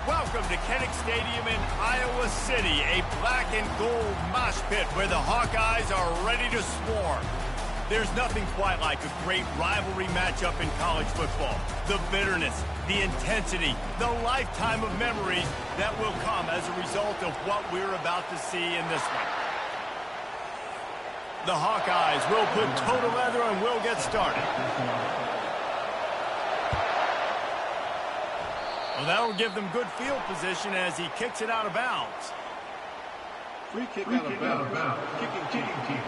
Welcome to Kinnick Stadium in Iowa City, a black and gold mosh pit where the Hawkeyes are ready to swarm. There's nothing quite like a great rivalry matchup in college football. The bitterness, the intensity, the lifetime of memories that will come as a result of what we're about to see in this one. The Hawkeyes will put total leather and will get started. Well, that'll give them good field position as he kicks it out of bounds. Free kick out of bounds. Kicking team.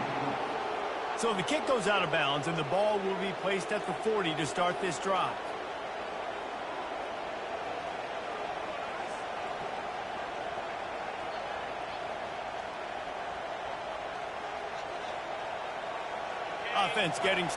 So the kick goes out of bounds, and the ball will be placed at the 40 to start this drive. Offense getting...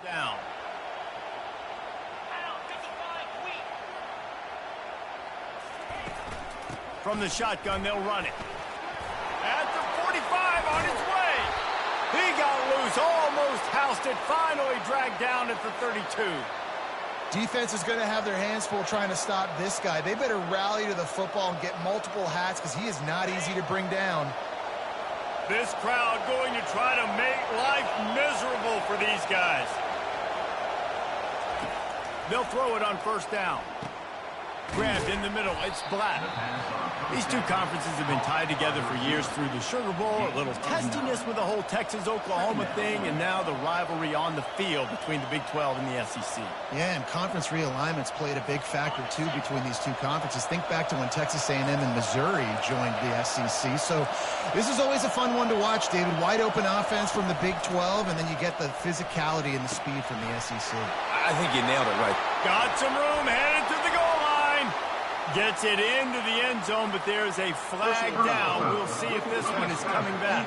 down. From the shotgun, they'll run it. At the 45 on its way. He got loose, almost housed it, finally dragged down at the 32. Defense is going to have their hands full trying to stop this guy. They better rally to the football and get multiple hats because he is not easy to bring down. This crowd going to try to make life miserable for these guys. They'll throw it on first down. Grabbed in the middle, it's Black. These two conferences have been tied together for years through the Sugar Bowl, a little testiness with the whole Texas-Oklahoma thing, and now the rivalry on the field between the Big 12 and the SEC. Yeah, and conference realignments played a big factor, too, between these two conferences. Think back to when Texas A&M and Missouri joined the SEC. So this is always a fun one to watch, David. Wide-open offense from the Big 12, and then you get the physicality and the speed from the SEC. I think you nailed it right. Got some room, headed to the goal line. Gets it into the end zone, but there's a flag down. We'll see if this one is coming back.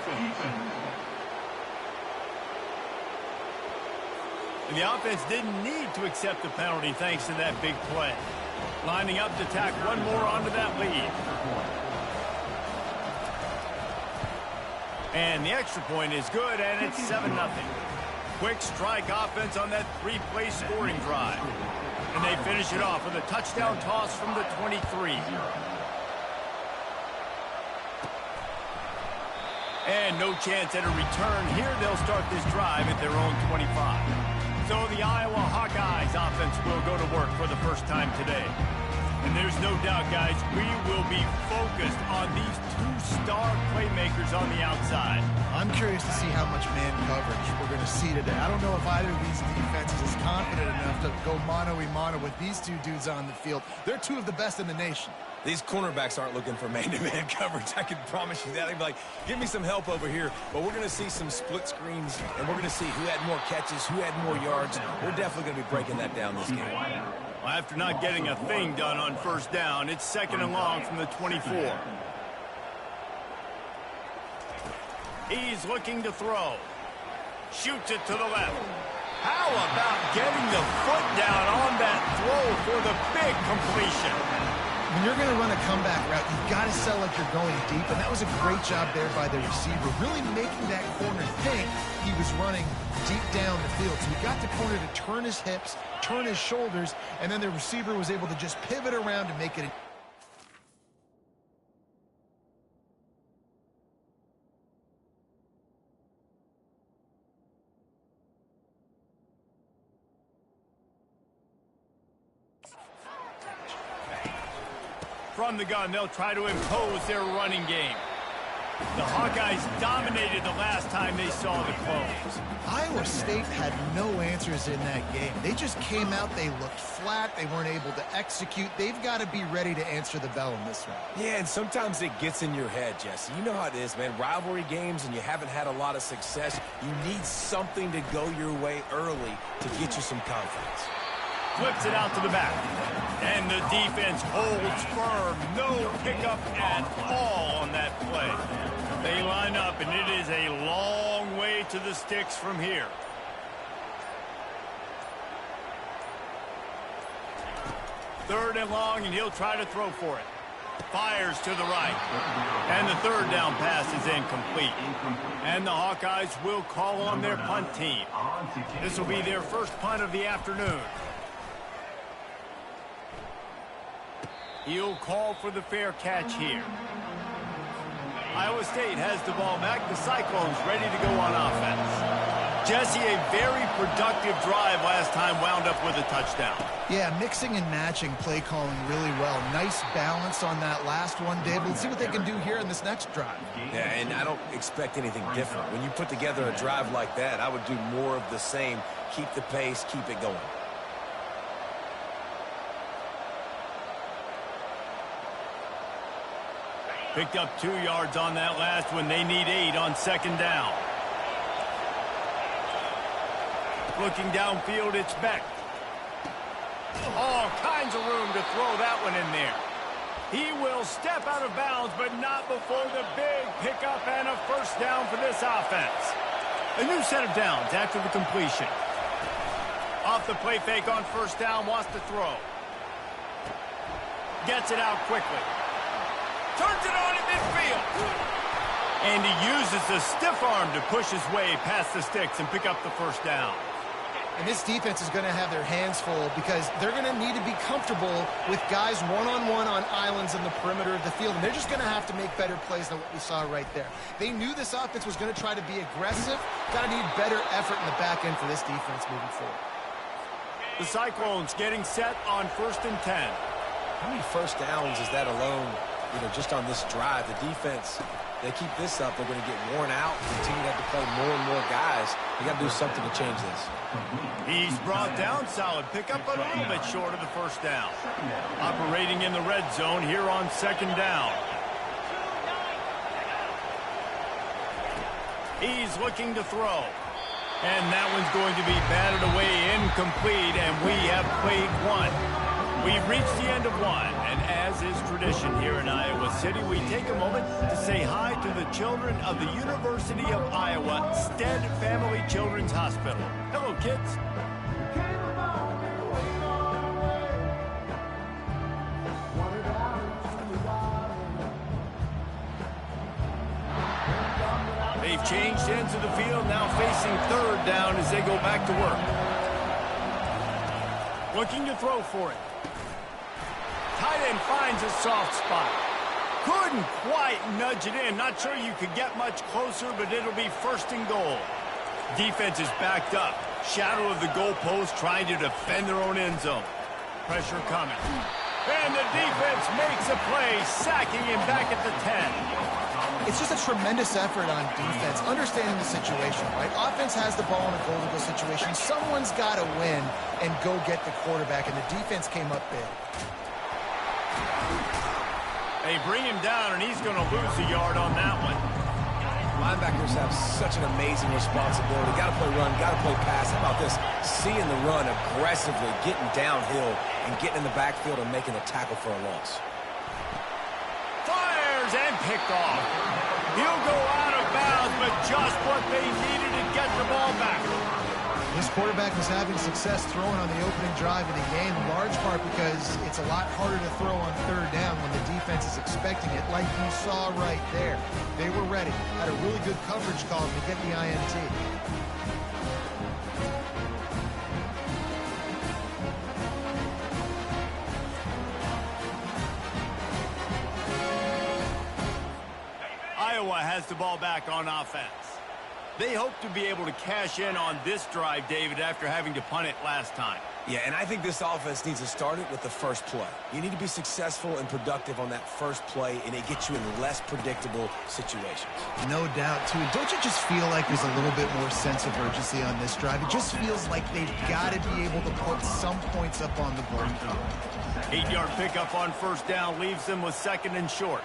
And the offense didn't need to accept the penalty thanks to that big play. Lining up to tack one more onto that lead. And the extra point is good, and it's 7-0. Quick strike offense on that three-play scoring drive. And they finish it off with a touchdown toss from the 23. And no chance at a return here. They'll start this drive at their own 25. So the Iowa Hawkeyes offense will go to work for the first time today. And there's no doubt, guys, we will be focused on these two star playmakers on the outside. I'm curious to see how much man coverage we're going to see today. I don't know if either of these defenses is confident enough to go mano-a-mano with these two dudes on the field. They're two of the best in the nation. These cornerbacks aren't looking for man-to-man coverage. I can promise you that. They'd be like, give me some help over here. But we're going to see some split screens, and we're going to see who had more catches, who had more yards. We're definitely going to be breaking that down this game. Well, after not getting a thing done on first down, it's 2nd and long from the 24. He's looking to throw. Shoots it to the left. How about getting the foot down on that throw for the big completion? When you're going to run a comeback route, you've got to sell like you're going deep, and that was a great job there by the receiver, really making that corner think he was running deep down the field. So he got the corner to turn his hips, turn his shoulders, and then the receiver was able to just pivot around and make it. From the gun, they'll try to impose their running game. The Hawkeyes dominated the last time they saw the close. Iowa State had no answers in that game. They just came out, they looked flat, they weren't able to execute. They've got to be ready to answer the bell in this one. Yeah, and sometimes it gets in your head, Jesse. You know how it is, man. Rivalry games and you haven't had a lot of success. You need something to go your way early to get you some confidence. Flips it out to the back. And the defense holds firm. No pickup at all on that play. They line up, and it is a long way to the sticks from here. Third and long, and he'll try to throw for it. Fires to the right. And the third down pass is incomplete. And the Hawkeyes will call on their punt team. This will be their first punt of the afternoon. He'll call for the fair catch here. Iowa State has the ball back. The Cyclones ready to go on offense. Jesse, a very productive drive last time wound up with a touchdown. Yeah, mixing and matching play calling really well. Nice balance on that last one, Dave. Let's see what they can do here in this next drive. Yeah, and I don't expect anything different. When you put together a drive like that, I would do more of the same. Keep the pace, keep it going. Picked up 2 yards on that last one. They need 8 on second down. Looking downfield, it's Beck. All kinds of room to throw that one in there. He will step out of bounds, but not before the big pickup and a first down for this offense. A new set of downs after the completion. Off the play fake on first down, wants to throw. Gets it out quickly. Turns it on in midfield. And he uses the stiff arm to push his way past the sticks and pick up the first down. And this defense is going to have their hands full because they're going to need to be comfortable with guys one-on-one on islands in the perimeter of the field. And they're just going to have to make better plays than what we saw right there. They knew this offense was going to try to be aggressive. Got to need better effort in the back end for this defense moving forward. The Cyclones getting set on 1st and 10. How many first downs is that alone? You know, just on this drive, the defense, they keep this up, they're going to get worn out, continue to have to play more and more guys. You got to do something to change this. He's brought down solid pickup, but a little bit short of the first down. Operating in the red zone here on second down. He's looking to throw. And that one's going to be batted away, incomplete, and we have played one. We've reached the end of one, and as is tradition here in Iowa City, we take a moment to say hi to the children of the University of Iowa Stead Family Children's Hospital. Hello, kids. They've changed ends of the field, now facing third down as they go back to work. Looking to throw for it. Tight end finds a soft spot. Couldn't quite nudge it in. Not sure you could get much closer, but it'll be 1st and goal. Defense is backed up. Shadow of the goalpost trying to defend their own end zone. Pressure coming. And the defense makes a play, sacking him back at the 10. It's just a tremendous effort on defense, understanding the situation, right? Offense has the ball in a goal-to-goal situation. Someone's got to win and go get the quarterback, and the defense came up big. They bring him down, and he's going to lose a yard on that one. Linebackers have such an amazing responsibility. Got to play run, got to play pass. How about this? Seeing the run aggressively, getting downhill, and getting in the backfield and making a tackle for a loss. Fires and picked off. He'll go out of bounds, but just what they needed to get the ball back. This quarterback was having success throwing on the opening drive of the game, in large part because it's a lot harder to throw on third down when the defense is expecting it, like you saw right there. They were ready, had a really good coverage call to get the INT. Iowa has the ball back on offense. They hope to be able to cash in on this drive, David, after having to punt it last time. Yeah, and I think this offense needs to start it with the first play. You need to be successful and productive on that first play, and it gets you in less predictable situations. No doubt, too. And don't you just feel like there's a little bit more sense of urgency on this drive? It just feels like they've got to be able to put some points up on the board. 8-yard pickup on first down leaves them with 2nd and short.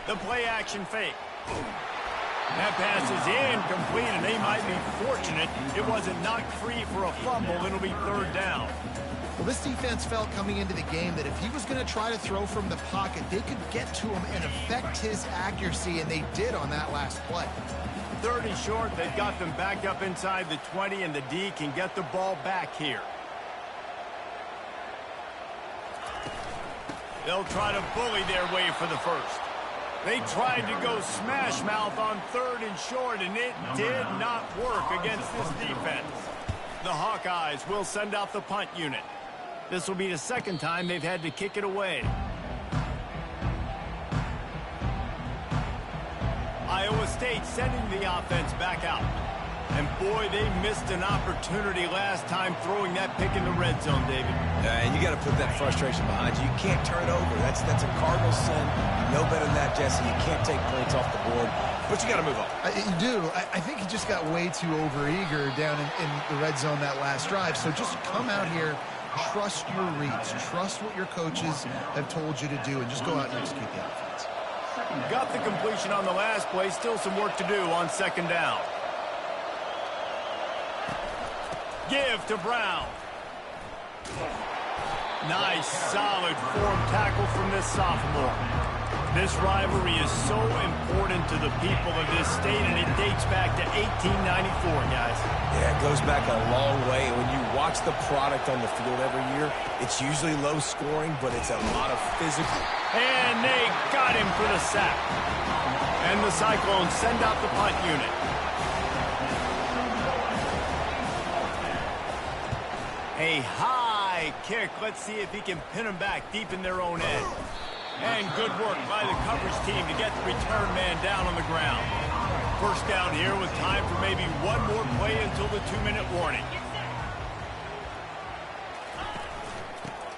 The play-action fake. That pass is incomplete, and they might be fortunate it wasn't knocked free for a fumble. It'll be 3rd down. Well, this defense felt coming into the game that if he was going to try to throw from the pocket, they could get to him and affect his accuracy, and they did on that last play. 30 short. They've got them backed up inside the 20, and the D can get the ball back here. They'll try to bully their way for the first. They tried to go smash mouth on 3rd and short, and it did not work against this defense. The Hawkeyes will send out the punt unit. This will be the 2nd time they've had to kick it away. Iowa State sending the offense back out. And boy, they missed an opportunity last time throwing that pick in the red zone, David. And you got to put that frustration behind you. You can't turn it over. That's a cardinal sin. You know better than that, Jesse. You can't take points off the board, but you got to move on. You do. I think he just got way too overeager down in the red zone that last drive. So just come out here, trust your reads, trust what your coaches have told you to do, and just go out and execute the offense. Got the completion on the last play. Still some work to do on 2nd down. Give to Brown. Nice, solid form tackle from this sophomore. This rivalry is so important to the people of this state, and it dates back to 1894, guys. Yeah, it goes back a long way. When you watch the product on the field every year, it's usually low scoring, but it's a lot of physical. And they got him for the sack. And the Cyclones send out the punt unit. A high kick. Let's see if he can pin them back deep in their own end. And good work by the coverage team to get the return man down on the ground. First down here with time for maybe one more play until the 2-minute warning.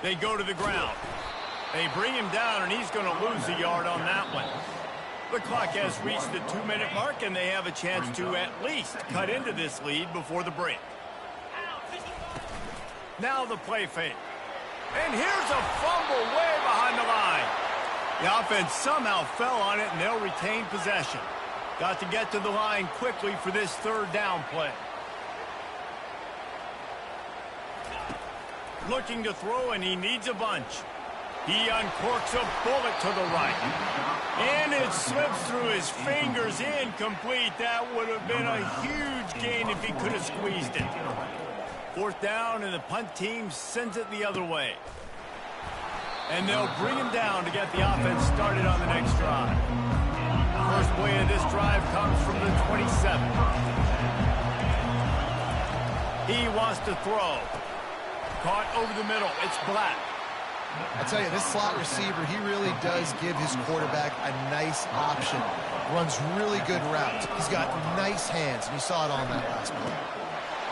They go to the ground. They bring him down, and he's going to lose a yard on that one. The clock has reached the 2-minute mark, and they have a chance to at least cut into this lead before the break. Now the play fake. And here's a fumble way behind the line. The offense somehow fell on it, and they'll retain possession. Got to get to the line quickly for this 3rd down play. Looking to throw, and he needs a bunch. He uncorks a bullet to the right. And it slips through his fingers, incomplete. That would have been a huge gain if he could have squeezed it. 4th down, and the punt team sends it the other way. And they'll bring him down to get the offense started on the next drive. First play of this drive comes from the 27. He wants to throw. Caught over the middle. It's Black. I tell you, this slot receiver, he really does give his quarterback a nice option. Runs really good routes. He's got nice hands, and you saw it on that last play.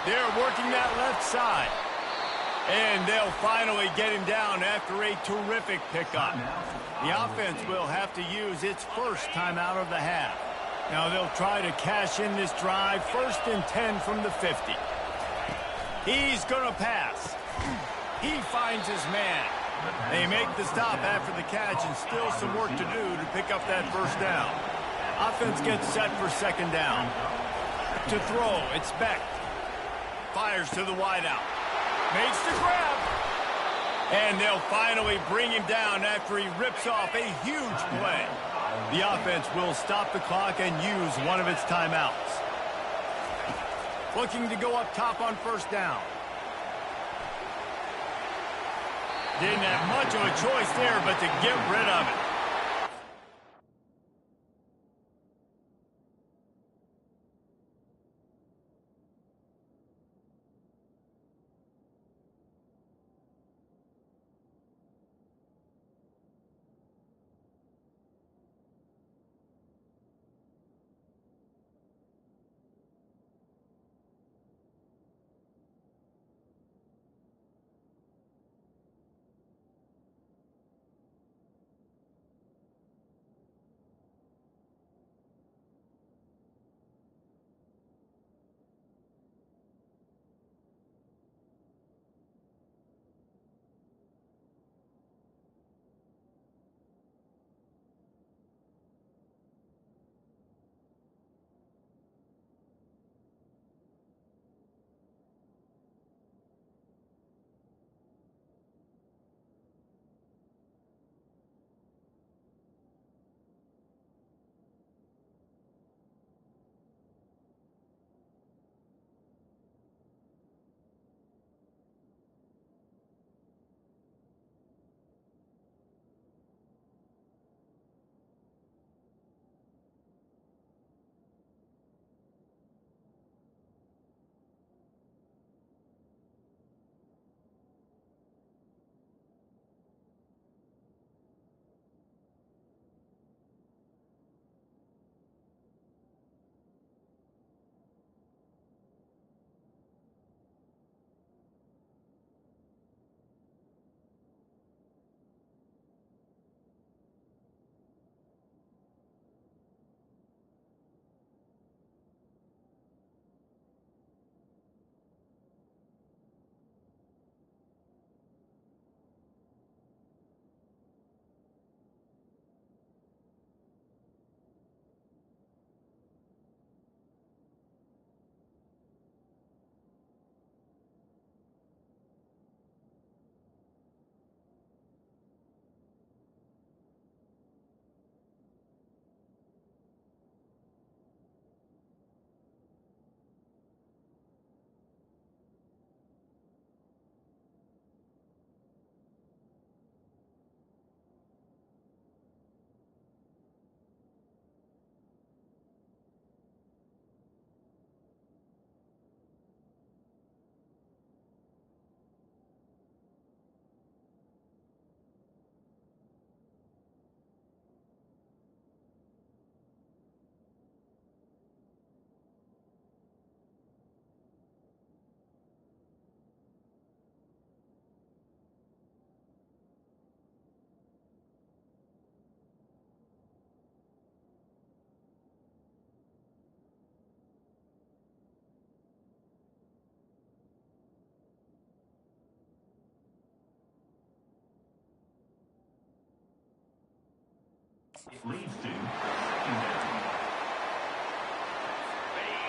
They're working that left side. And they'll finally get him down after a terrific pickup. The offense will have to use its first timeout of the half. Now they'll try to cash in this drive. 1st and 10 from the 50. He's going to pass. He finds his man. They make the stop after the catch, and still some work to do to pick up that 1st down. Offense gets set for 2nd down. To throw, it's Beck. Fires to the wideout. Makes the grab. And they'll finally bring him down after he rips off a huge play. The offense will stop the clock and use one of its timeouts. Looking to go up top on 1st down. Didn't have much of a choice there, but to get rid of it.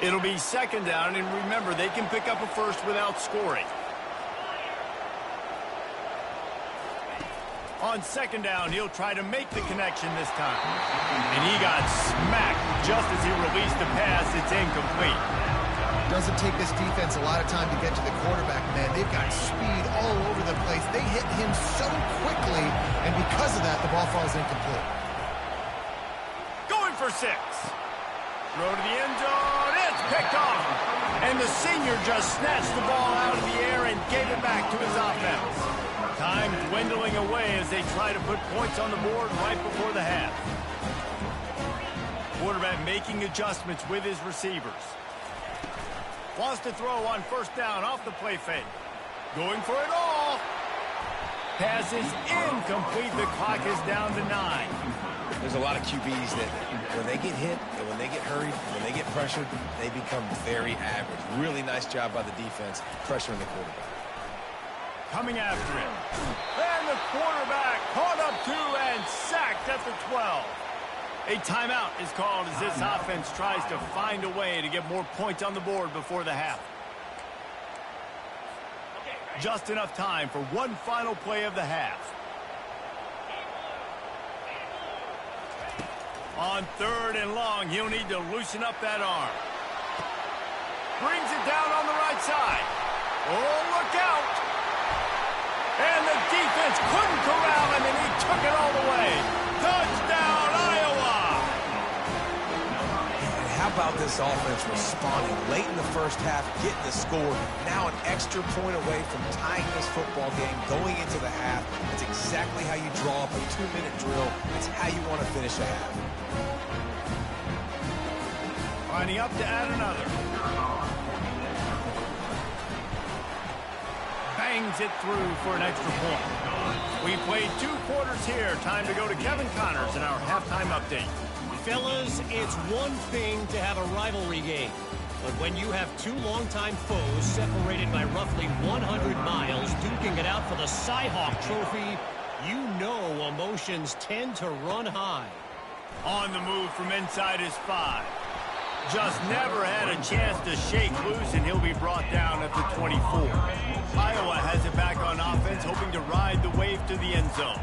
It'll be second down, and remember, they can pick up a first without scoring. On second down, he'll try to make the connection this time. And he got smacked just as he released the pass. It's incomplete. Doesn't take this defense a lot of time to get to the quarterback, man. They've got speed all over the place. They hit him so quickly, and because of that, the ball falls incomplete. Going for 6. Throw to the end zone. It's picked off. And the senior just snatched the ball out of the air and gave it back to his offense. Time dwindling away as they try to put points on the board right before the half. Quarterback making adjustments with his receivers. Wants to throw on first down off the play fake. Going for it all. Pass is incomplete. The clock is down to 9. There's a lot of QBs that when they get hit and when they get hurried, when they get pressured, they become very average. Really nice job by the defense pressuring the quarterback. Coming after him. And the quarterback caught up to and sacked at the 12. A timeout is called as this offense tries to find a way to get more points on the board before the half. Just enough time for one final play of the half. On third and long, he'll need to loosen up that arm. Brings it down on the right side. Oh, look out! And the defense couldn't corral him, and he took it all the way. Touchdown, Iowa! And how about this offense responding late in the first half, getting the score, now an extra point away from tying this football game, going into the half. That's exactly how you draw up a 2-minute drill. That's how you want to finish a half. Lining up to add another. Bangs it through for an extra point. We played 2 quarters here. Time to go to Kevin Connors in our halftime update. Fellas, it's one thing to have a rivalry game, but when you have 2 longtime foes separated by roughly 100 miles duking it out for the Cy-Hawk Trophy, you know emotions tend to run high. On the move from inside his 5. Just never had a chance to shake loose, and he'll be brought down at the 24. Iowa has it back on offense, hoping to ride the wave to the end zone.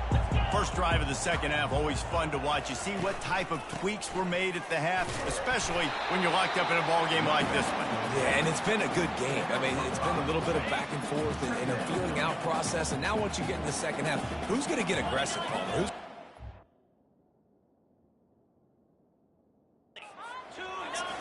First drive of the second half, always fun to watch. You see what type of tweaks were made at the half, especially when you're locked up in a ball game like this one. Yeah, and it's been a good game. I mean, it's been a little bit of back and forth and a feeling out process. And now once you get in the second half, who's going to get aggressive, Palmer?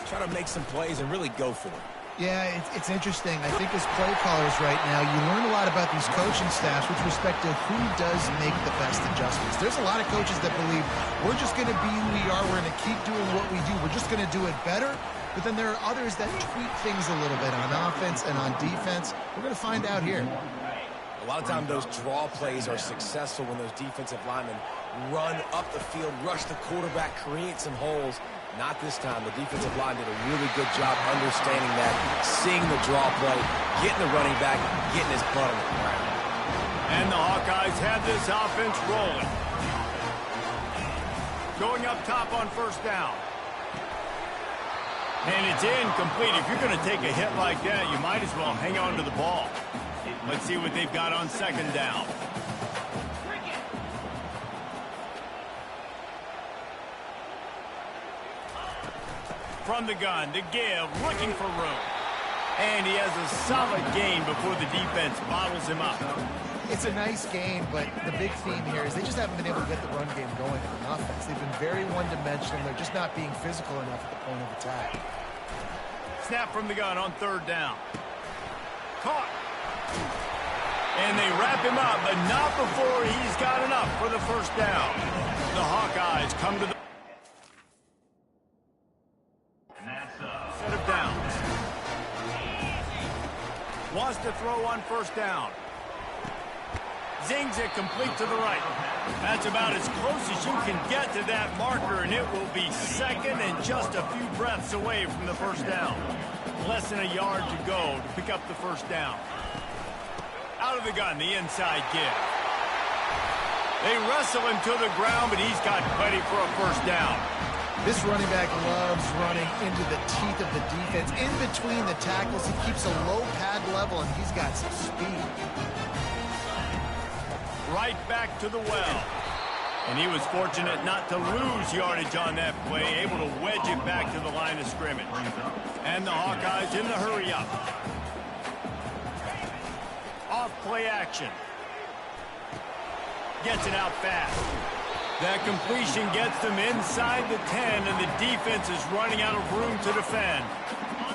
Try to make some plays and really go for it. Yeah, it's interesting. I think as play callers right now, you learn a lot about these coaching staffs with respect to who does make the best adjustments. There's a lot of coaches that believe we're just going to be who we are. We're going to keep doing what we do. We're just going to do it better. But then there are others that tweak things a little bit on offense and on defense. We're going to find out here. A lot of times those draw plays are successful when those defensive linemen run up the field, rush the quarterback, create some holes. Not this time. The defensive line did a really good job understanding that, seeing the draw play, getting the running back, getting his butt on the ground. And the Hawkeyes have this offense rolling. Going up top on first down. And it's incomplete. If you're going to take a hit like that, you might as well hang on to the ball. Let's see what they've got on second down. From the gun, to give, looking for room. And he has a solid gain before the defense bottles him up. It's a nice game, but the big theme here is they just haven't been able to get the run game going on offense. They've been very one-dimensional. They're just not being physical enough at the point of attack. Snap from the gun on third down. Caught. And they wrap him up, but not before he's got enough for the first down. The Hawkeyes come to the set of downs. Wants to throw on first down. Zings it complete to the right. That's about as close as you can get to that marker, and it will be second and just a few breaths away from the first down. Less than a yard to go to pick up the first down. Out of the gun, the inside give. They wrestle him to the ground, but he's got plenty for a first down. This running back loves running into the teeth of the defense. In between the tackles, he keeps a low pad level, and he's got some speed. Right back to the well. And he was fortunate not to lose yardage on that play, able to wedge it back to the line of scrimmage. And the Hawkeyes in the hurry-up. Off play action. Gets it out fast. That completion gets them inside the 10, and the defense is running out of room to defend.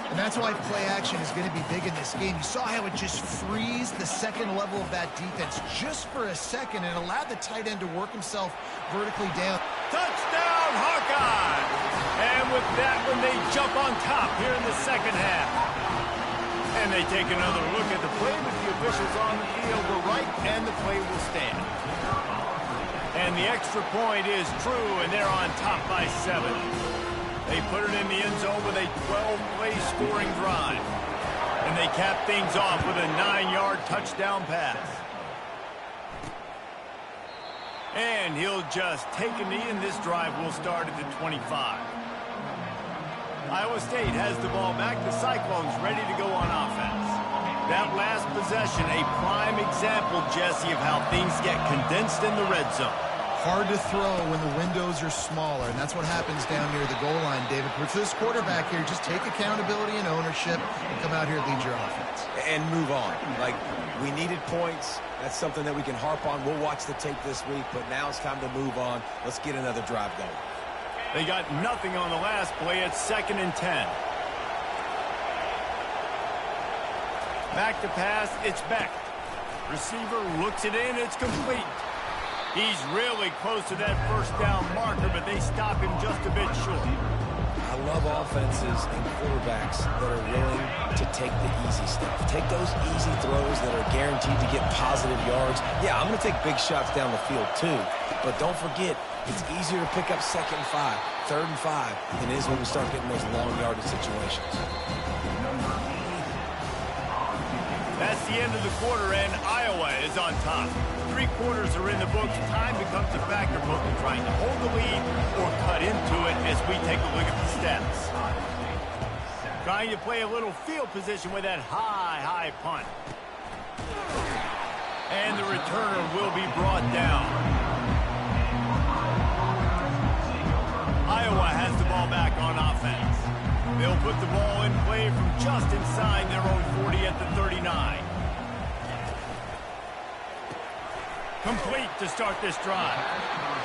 And that's why play action is going to be big in this game. You saw how it just frees the second level of that defense just for a second and allowed the tight end to work himself vertically down. Touchdown, Hawkeyes! And with that one, they jump on top here in the second half. And they take another look at the play, but the officials on the field were right, and the play will stand. And the extra point is true, and they're on top by 7. They put it in the end zone with a 12-play scoring drive. And they cap things off with a 9-yard touchdown pass. And he'll just take a knee, and this drive will start at the 25. Iowa State has the ball back. The Cyclones ready to go on offense. That last possession, a prime example, Jesse, of how things get condensed in the red zone. Hard to throw when the windows are smaller, and that's what happens down near the goal line, David. But for this quarterback here, just take accountability and ownership and come out here and lead your offense. And move on. Like, we needed points. That's something that we can harp on. We'll watch the tape this week, but now it's time to move on. Let's get another drive going. They got nothing on the last play. It's 2nd and 10. Back to pass. It's Beck. Receiver looks it in. It's complete. He's really close to that first down marker, but they stop him just a bit short. I love offenses and quarterbacks that are willing to take the easy stuff. Take those easy throws that are guaranteed to get positive yards. Yeah, I'm going to take big shots down the field too, but don't forget, it's easier to pick up 2nd and 5, 3rd and 5 than it is when we start getting those long yardage situations. That's the end of the quarter, and Iowa is on top. 3 quarters are in the books. Time becomes a factor, both in trying to hold the lead or cut into it as we take a look at the stats. Trying to play a little field position with that high punt. And the returner will be brought down. Iowa has the ball back on offense. They'll put the ball in play from just inside their own 40 at the 39. Complete to start this drive.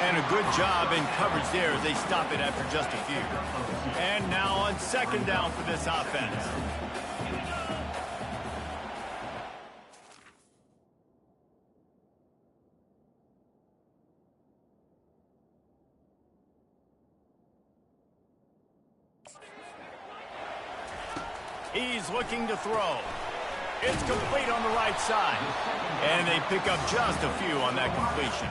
And a good job in coverage there as they stop it after just a few. And now on 2nd down for this offense. He's looking to throw. It's complete on the right side. And they pick up just a few on that completion.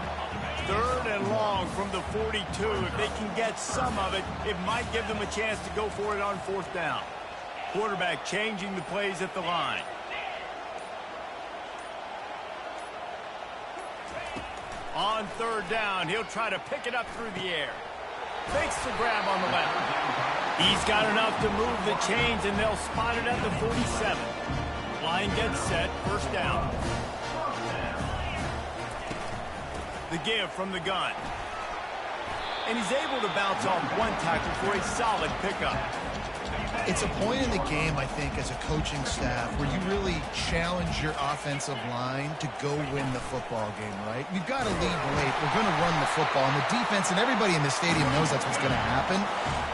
3rd and long from the 42. If they can get some of it, it might give them a chance to go for it on 4th down. Quarterback changing the plays at the line. On 3rd down, he'll try to pick it up through the air. Fakes the grab on the left. He's got enough to move the chains, and they'll spot it at the 47. Line gets set, 1st down. The give from the gun. And he's able to bounce off 1 tackle for a solid pickup. It's a point in the game, I think, as a coaching staff, where you really challenge your offensive line to go win the football game, right? We've got to lead late. We're going to run the football. And the defense and everybody in the stadium knows that's what's going to happen.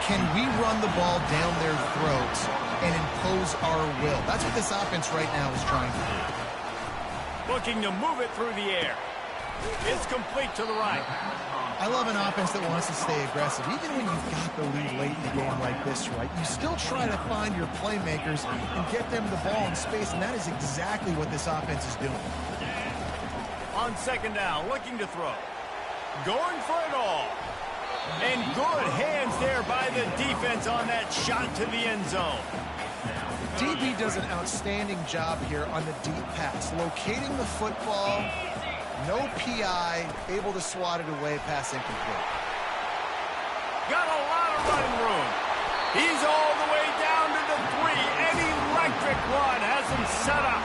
Can we run the ball down their throats and impose our will? That's what this offense right now is trying to do. Looking to move it through the air. It's complete to the right. I love an offense that wants to stay aggressive. Even when you've got the lead late in the game like this, right, you still try to find your playmakers and get them the ball in space, and that is exactly what this offense is doing. On 2nd down, looking to throw. Going for it all. And good hands there by the defense on that shot to the end zone. DB does an outstanding job here on the deep pass, locating the football No PI, able to swat it away, pass incomplete. Got a lot of running room. He's all the way down to the 3. An electric run has him set up.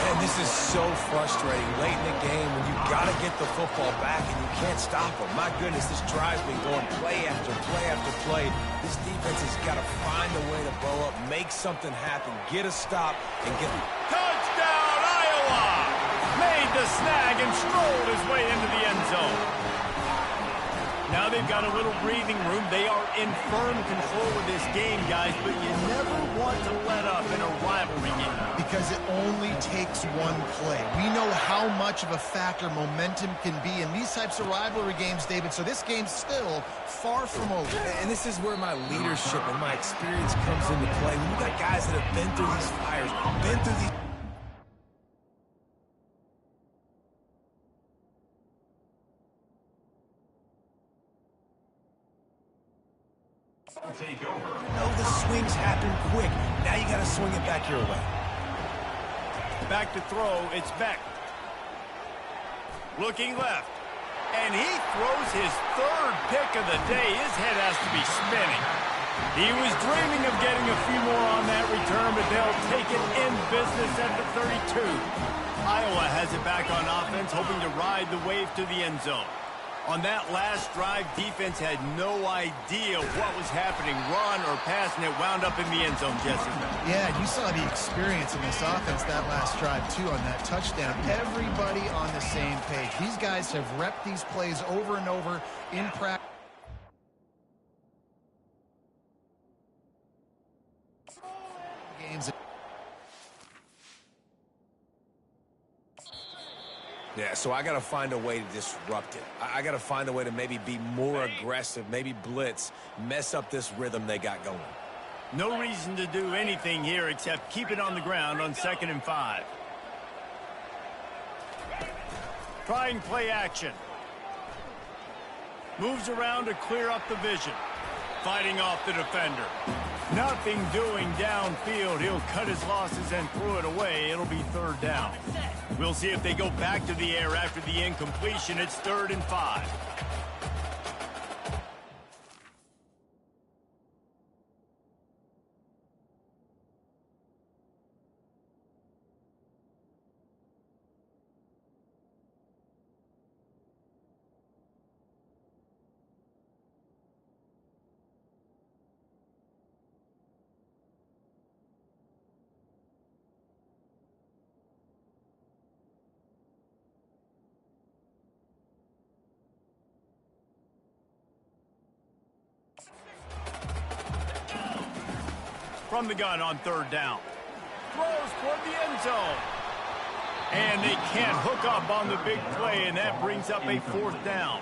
And this is so frustrating late in the game when you got to get the football back and you can't stop them. My goodness, this drive's been going play after play after play. This defense has got to find a way to blow up, make something happen, get a stop, and get... Touchdown, Iowa! Made the snag and strolled his way into the end zone. Now they've got a little breathing room. They are in firm control of this game, guys, but you never want to let up in a rivalry game. Because it only takes one play. We know how much of a factor momentum can be in these types of rivalry games, David, so this game's still far from over. And this is where my leadership and my experience comes into play. When you got guys that have been through these fires, been through these... Take over. No, the swings happen quick. Now you got to swing it back your way. Back to throw, it's Beck. Looking left. And he throws his 3rd pick of the day. His head has to be spinning. He was dreaming of getting a few more on that return, but they'll take it in business at the 32. Iowa has it back on offense, hoping to ride the wave to the end zone. On that last drive, defense had no idea what was happening, run or pass, and it wound up in the end zone, Jesse. Yeah, you saw the experience in this offense that last drive, too, on that touchdown. Everybody on the same page. These guys have repped these plays over and over in practice. Games. Yeah, so I got to find a way to disrupt it. I got to find a way to maybe be more aggressive, maybe blitz, mess up this rhythm they got going. No reason to do anything here except keep it on the ground on 2nd and 5. Trying play action. Moves around to clear up the vision. Fighting off the defender. Nothing doing downfield. He'll cut his losses and throw it away. It'll be 3rd down. We'll see if they go back to the air after the incompletion. It's 3rd and 5. From the gun on 3rd down. Throws toward the end zone. And they can't hook up on the big play, and that brings up a 4th down.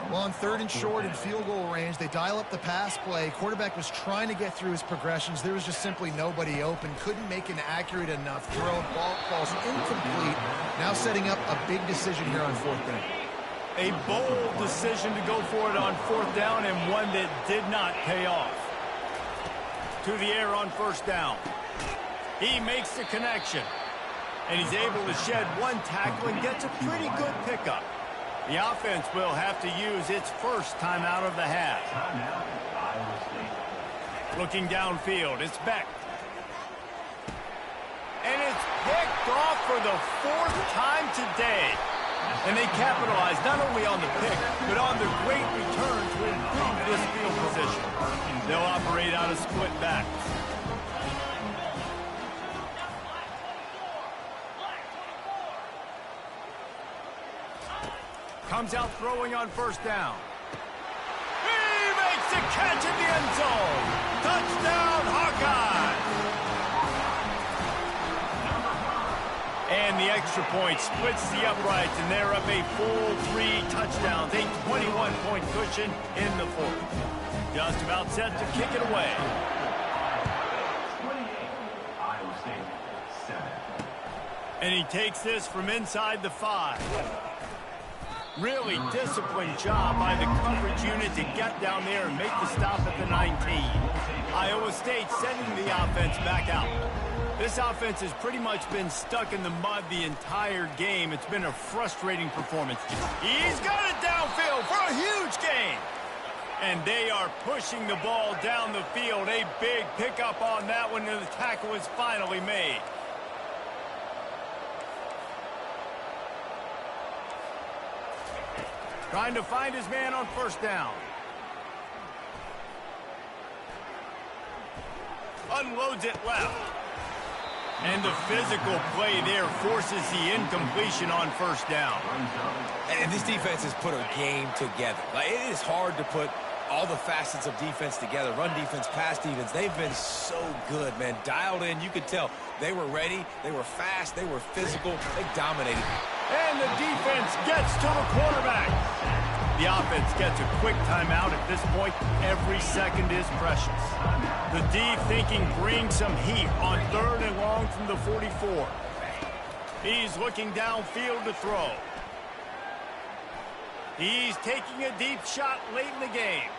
Well, on 3rd and short in field goal range, they dial up the pass play. Quarterback was trying to get through his progressions. There was just simply nobody open. Couldn't make an accurate enough throw. Ball falls incomplete. Now setting up a big decision here on 4th down. A bold decision to go for it on 4th down, and one that did not pay off. To the air on 1st down. He makes the connection. And he's able to shed one tackle and gets a pretty good pickup. The offense will have to use its first timeout of the half. Looking downfield, it's Beck. And it's picked off for the 4th time today. And they capitalize not only on the pick, but on the great return to improve this field position. They'll operate out a split back. Comes out throwing on 1st down. He makes the catch in the end zone. Touchdown, Hawkeye! And the extra point splits the uprights, and they're up a full 3 touchdowns, a 21-point cushion in the 4th. Just about set to kick it away. And he takes this from inside the 5. Really disciplined job by the coverage unit to get down there and make the stop at the 19. Iowa State sending the offense back out. This offense has pretty much been stuck in the mud the entire game. It's been a frustrating performance. He's got it downfield for a huge gain. And they are pushing the ball down the field. A big pickup on that one, and the tackle is finally made. Trying to find his man on first down. Unloads it left. And the physical play there forces the incompletion on first down. And this defense has put a game together. Like, it is hard to put all the facets of defense together. Run defense, pass defense. They've been so good, man. Dialed in. You could tell they were ready. They were fast. They were physical. They dominated. And the defense gets to the quarterback. The offense gets a quick timeout. At this point, every second is precious. The D thinking bring some heat on 3rd and long from the 44. He's looking downfield to throw. He's taking a deep shot late in the game.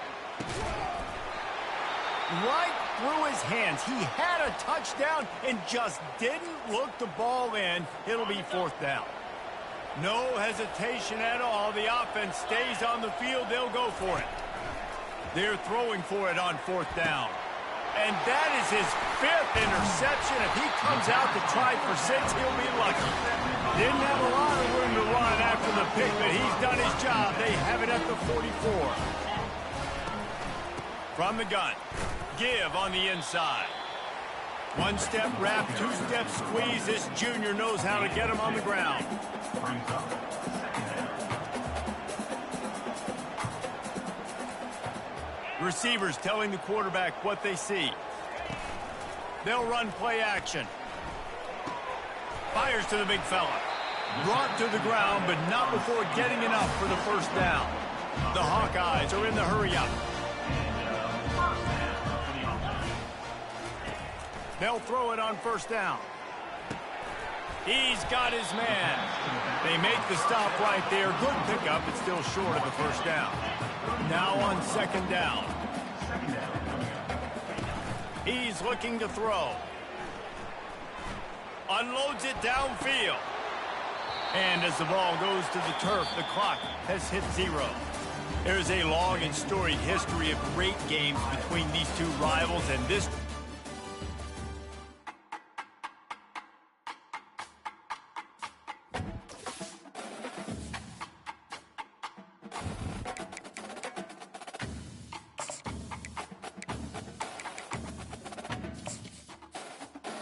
Right through his hands. He had a touchdown and just didn't look the ball in. It'll be 4th down. No hesitation at all. The offense stays on the field. They'll go for it. They're throwing for it on 4th down. And that is his 5th interception. If he comes out to try for 6, he'll be lucky. Didn't have a lot of room to run after the pick, but he's done his job. They have it at the 44. From the gun, give on the inside. 1-step wrap, 2-step squeeze. This junior knows how to get him on the ground. Receivers telling the quarterback what they see. They'll run play action. Fires to the big fella. Brought to the ground, but not before getting enough for the first down. The Hawkeyes are in the hurry-up. They'll throw it on first down. He's got his man. They make the stop right there. Good pickup, but still short of the first down. Now on 2nd down. He's looking to throw. Unloads it downfield. And as the ball goes to the turf, the clock has hit 0. There's a long and storied history of great games between these two rivals, and this